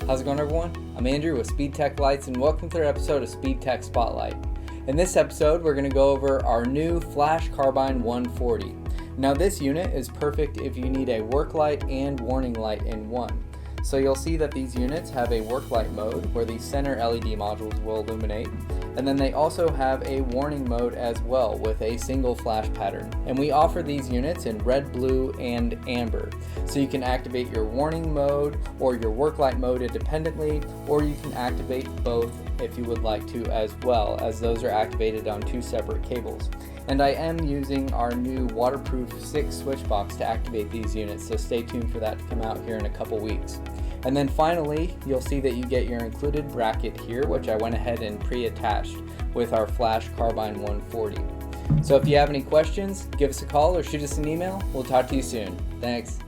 How's it going, everyone? I'm Andrew with SpeedTech Lights, and welcome to another episode of SpeedTech SpotLight. In this episode, we're going to go over our new Flash Carbine 140. Now, this unit is perfect if you need a work light and warning light in one. So you'll see that these units have a work light mode where the center LED modules will illuminate, and then they also have a warning mode as well with a single flash pattern. And we offer these units in red, blue, and amber. So you can activate your warning mode or your work light mode independently, or you can activate both if you would like to as well, as those are activated on two separate cables. And I am using our new waterproof 6 switch box to activate these units, so stay tuned for that to come out here in a couple weeks. And then finally, you'll see that you get your included bracket here, which I went ahead and pre-attached with our Flash Carbine 140. So if you have any questions, give us a call or shoot us an email. We'll talk to you soon. Thanks.